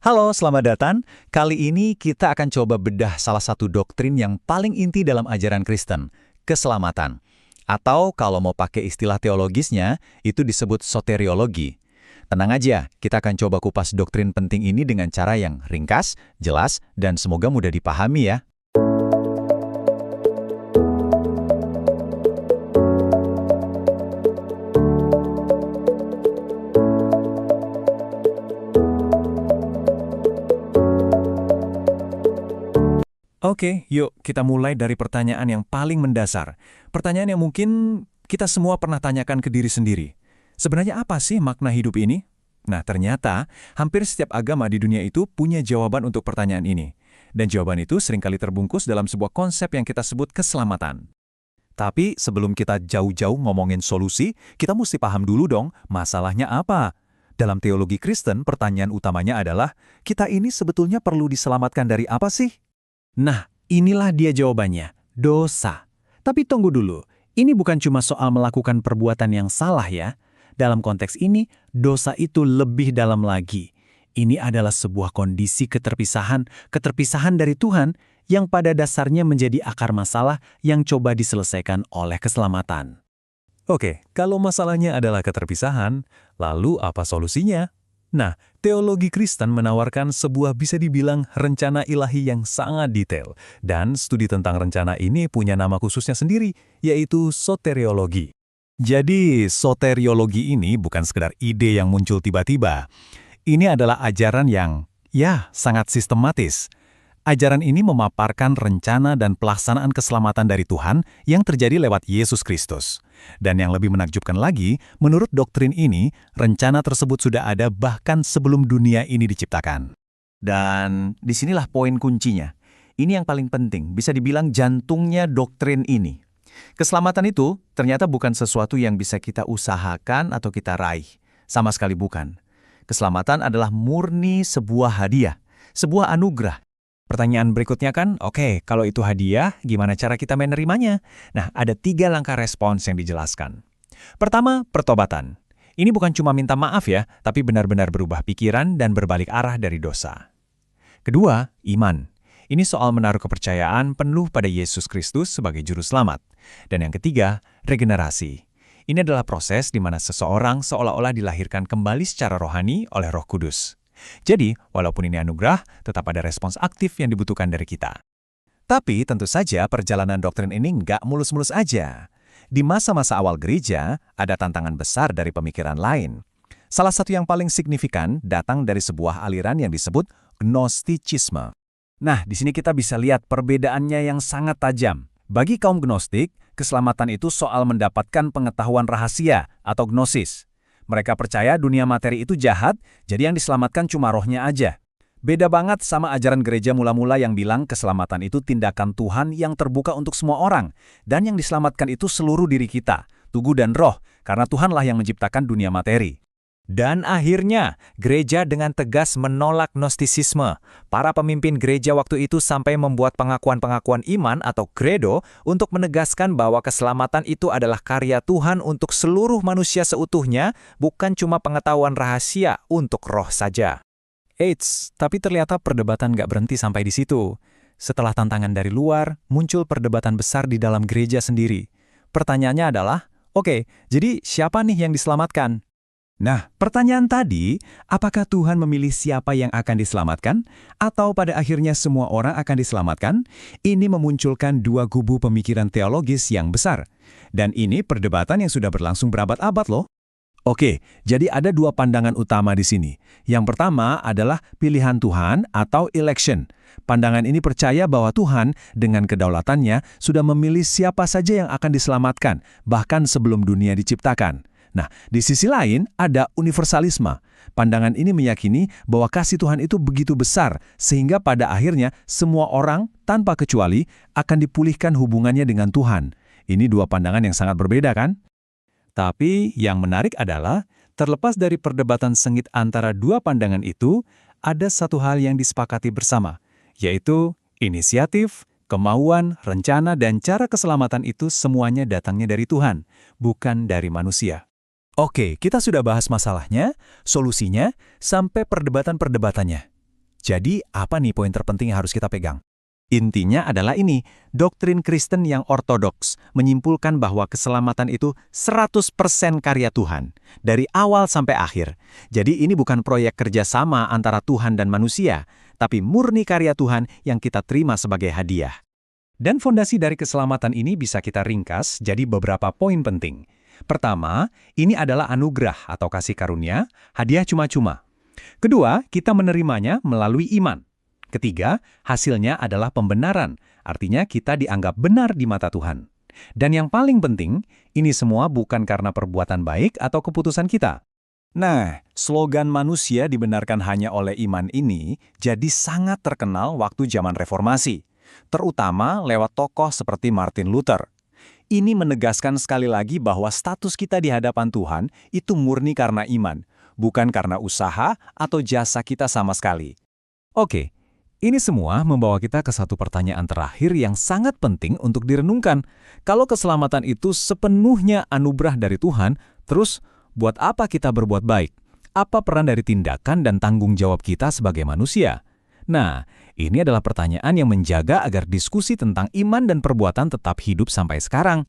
Halo, selamat datang. Kali ini kita akan coba bedah salah satu doktrin yang paling inti dalam ajaran Kristen, keselamatan. Atau kalau mau pakai istilah teologisnya, itu disebut soteriologi. Tenang aja, kita akan coba kupas doktrin penting ini dengan cara yang ringkas, jelas, dan semoga mudah dipahami ya. Oke, yuk kita mulai dari pertanyaan yang paling mendasar. Pertanyaan yang mungkin kita semua pernah tanyakan ke diri sendiri. Sebenarnya apa sih makna hidup ini? Nah, ternyata hampir setiap agama di dunia itu punya jawaban untuk pertanyaan ini. Dan jawaban itu seringkali terbungkus dalam sebuah konsep yang kita sebut keselamatan. Tapi sebelum kita jauh-jauh ngomongin solusi, kita mesti paham dulu dong, masalahnya apa? Dalam teologi Kristen, pertanyaan utamanya adalah, kita ini sebetulnya perlu diselamatkan dari apa sih? Nah, inilah dia jawabannya, dosa. Tapi tunggu dulu, ini bukan cuma soal melakukan perbuatan yang salah ya. Dalam konteks ini, dosa itu lebih dalam lagi. Ini adalah sebuah kondisi keterpisahan dari Tuhan yang pada dasarnya menjadi akar masalah yang coba diselesaikan oleh keselamatan. Oke, kalau masalahnya adalah keterpisahan, lalu apa solusinya? Nah, teologi Kristen menawarkan sebuah bisa dibilang rencana ilahi yang sangat detail, dan studi tentang rencana ini punya nama khususnya sendiri, yaitu soteriologi. Jadi, soteriologi ini bukan sekedar ide yang muncul tiba-tiba. Ini adalah ajaran yang, sangat sistematis. Ajaran ini memaparkan rencana dan pelaksanaan keselamatan dari Tuhan yang terjadi lewat Yesus Kristus. Dan yang lebih menakjubkan lagi, menurut doktrin ini, rencana tersebut sudah ada bahkan sebelum dunia ini diciptakan. Dan disinilah poin kuncinya. Ini yang paling penting, bisa dibilang jantungnya doktrin ini. Keselamatan itu ternyata bukan sesuatu yang bisa kita usahakan atau kita raih. Sama sekali bukan. Keselamatan adalah murni sebuah hadiah, sebuah anugerah. Pertanyaan berikutnya kan, oke, kalau itu hadiah, gimana cara kita menerimanya? Nah, ada 3 langkah respons yang dijelaskan. Pertama, pertobatan. Ini bukan cuma minta maaf ya, tapi benar-benar berubah pikiran dan berbalik arah dari dosa. Kedua, iman. Ini soal menaruh kepercayaan penuh pada Yesus Kristus sebagai juru selamat. Dan yang ketiga, regenerasi. Ini adalah proses di mana seseorang seolah-olah dilahirkan kembali secara rohani oleh Roh Kudus. Jadi, walaupun ini anugerah, tetap ada respons aktif yang dibutuhkan dari kita. Tapi, tentu saja perjalanan doktrin ini nggak mulus-mulus aja. Di masa-masa awal gereja, ada tantangan besar dari pemikiran lain. Salah satu yang paling signifikan datang dari sebuah aliran yang disebut Gnosticisme. Nah, di sini kita bisa lihat perbedaannya yang sangat tajam. Bagi kaum Gnostik, keselamatan itu soal mendapatkan pengetahuan rahasia atau gnosis. Mereka percaya dunia materi itu jahat, jadi yang diselamatkan cuma rohnya aja. Beda banget sama ajaran gereja mula-mula yang bilang keselamatan itu tindakan Tuhan yang terbuka untuk semua orang, dan yang diselamatkan itu seluruh diri kita, tubuh dan roh, karena Tuhanlah yang menciptakan dunia materi. Dan akhirnya, gereja dengan tegas menolak Gnostisisme. Para pemimpin gereja waktu itu sampai membuat pengakuan-pengakuan iman atau credo untuk menegaskan bahwa keselamatan itu adalah karya Tuhan untuk seluruh manusia seutuhnya, bukan cuma pengetahuan rahasia untuk roh saja. Eits, tapi ternyata perdebatan nggak berhenti sampai di situ. Setelah tantangan dari luar, muncul perdebatan besar di dalam gereja sendiri. Pertanyaannya adalah, oke, jadi siapa nih yang diselamatkan? Nah, pertanyaan tadi, apakah Tuhan memilih siapa yang akan diselamatkan? Atau pada akhirnya semua orang akan diselamatkan? Ini memunculkan 2 kubu pemikiran teologis yang besar. Dan ini perdebatan yang sudah berlangsung berabad-abad loh. Oke, jadi ada 2 pandangan utama di sini. Yang pertama adalah pilihan Tuhan atau election. Pandangan ini percaya bahwa Tuhan dengan kedaulatannya sudah memilih siapa saja yang akan diselamatkan, bahkan sebelum dunia diciptakan. Nah, di sisi lain ada universalisme. Pandangan ini meyakini bahwa kasih Tuhan itu begitu besar, sehingga pada akhirnya semua orang, tanpa kecuali, akan dipulihkan hubungannya dengan Tuhan. Ini 2 pandangan yang sangat berbeda kan? Tapi yang menarik adalah, terlepas dari perdebatan sengit antara 2 pandangan itu, ada satu hal yang disepakati bersama, yaitu inisiatif, kemauan, rencana, dan cara keselamatan itu semuanya datangnya dari Tuhan, bukan dari manusia. Oke, kita sudah bahas masalahnya, solusinya, sampai perdebatan-perdebatannya. Jadi, apa nih poin terpenting yang harus kita pegang? Intinya adalah ini, doktrin Kristen yang ortodoks menyimpulkan bahwa keselamatan itu 100% karya Tuhan, dari awal sampai akhir. Jadi ini bukan proyek kerjasama antara Tuhan dan manusia, tapi murni karya Tuhan yang kita terima sebagai hadiah. Dan fondasi dari keselamatan ini bisa kita ringkas jadi beberapa poin penting. Pertama, ini adalah anugerah atau kasih karunia, hadiah cuma-cuma. Kedua, kita menerimanya melalui iman. Ketiga, hasilnya adalah pembenaran, artinya kita dianggap benar di mata Tuhan. Dan yang paling penting, ini semua bukan karena perbuatan baik atau keputusan kita. Nah, slogan manusia dibenarkan hanya oleh iman ini jadi sangat terkenal waktu zaman reformasi, terutama lewat tokoh seperti Martin Luther. Ini menegaskan sekali lagi bahwa status kita di hadapan Tuhan itu murni karena iman, bukan karena usaha atau jasa kita sama sekali. Oke. Ini semua membawa kita ke satu pertanyaan terakhir yang sangat penting untuk direnungkan. Kalau keselamatan itu sepenuhnya anugerah dari Tuhan, terus buat apa kita berbuat baik? Apa peran dari tindakan dan tanggung jawab kita sebagai manusia? Nah, ini adalah pertanyaan yang menjaga agar diskusi tentang iman dan perbuatan tetap hidup sampai sekarang.